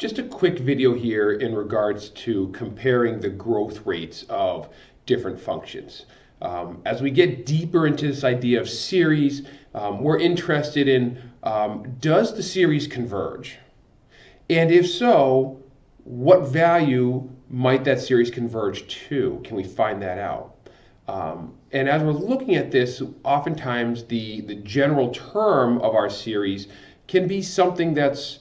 Just a quick video here in regards to comparing the growth rates of different functions. As we get deeper into this idea of series, we're interested in does the series converge? And if so, what value might that series converge to? Can we find that out? And as we're looking at this, oftentimes the general term of our series can be something that's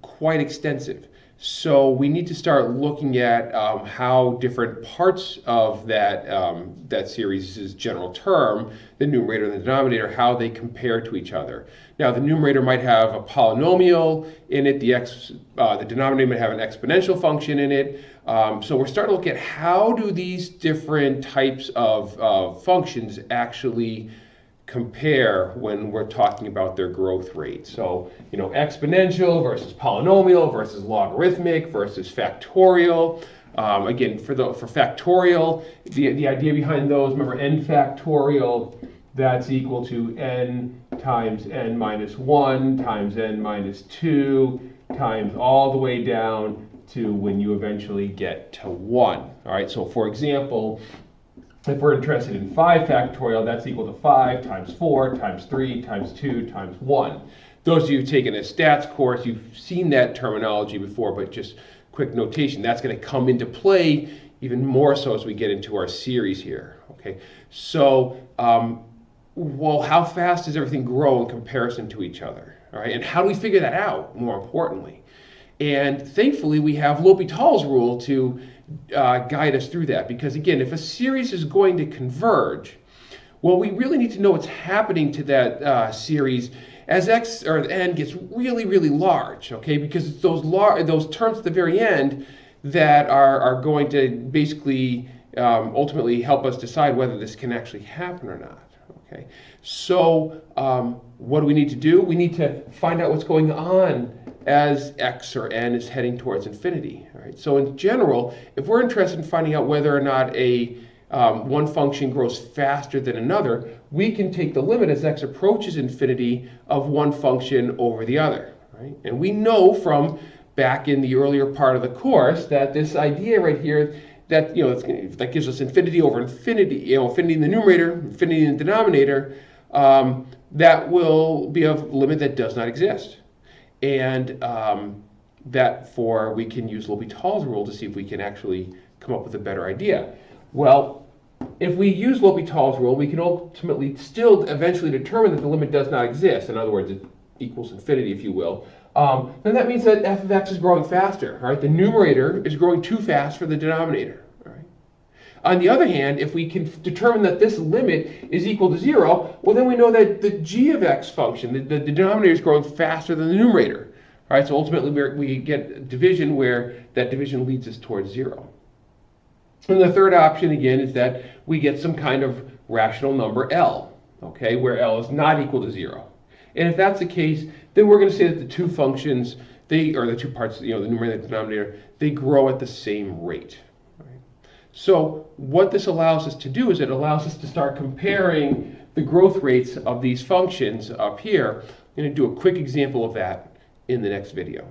quite extensive. So we need to start looking at how different parts of that series' general term, the numerator and the denominator, how they compare to each other. Now the numerator might have a polynomial in it, the denominator might have an exponential function in it. So we're starting to look at how do these different types of functions actually compare when we're talking about their growth rate. So, exponential versus polynomial versus logarithmic versus factorial. Again, for factorial, the idea behind those, remember n factorial, that's equal to n times n minus 1 times n minus 2 times all the way down to when you eventually get to 1. All right, so for example, if we're interested in 5 factorial, that's equal to 5 times 4 times 3 times 2 times 1. Those of you who've taken a stats course, you've seen that terminology before, but just quick notation, that's going to come into play even more so as we get into our series here. Okay, so well, how fast does everything grow in comparison to each other? All right, and how do we figure that out, more importantly? And thankfully, we have L'Hopital's rule to guide us through that, because again, if a series is going to converge, well, we really need to know what's happening to that series as x or n gets really, really large, okay? Because it's those terms at the very end that are going to basically ultimately help us decide whether this can actually happen or not. Okay, so what do we need to do? We need to find out what's going on as x or n is heading towards infinity. All right. So in general, if we're interested in finding out whether or not one function grows faster than another, we can take the limit as x approaches infinity of one function over the other. Right? And we know from back in the earlier part of the course that this idea right here, that that gives us infinity over infinity, infinity in the numerator, infinity in the denominator, that will be a limit that does not exist. And we can use L'Hopital's rule to see if we can actually come up with a better idea. Well, if we use L'Hopital's rule, we can ultimately still eventually determine that the limit does not exist. In other words, it equals infinity, if you will. Then that means that f of x is growing faster. All right? The numerator is growing too fast for the denominator. All right? On the other hand, if we can determine that this limit is equal to 0, well, then we know that the g of x function, the denominator, is growing faster than the numerator. All right? So ultimately, we get division where that division leads us towards 0. And the third option, again, is that we get some kind of rational number L, okay, where L is not equal to 0. And if that's the case, then we're going to say that the two functions, or the two parts, the numerator and the denominator, they grow at the same rate. Right? So what this allows us to do is it allows us to start comparing the growth rates of these functions up here. I'm going to do a quick example of that in the next video.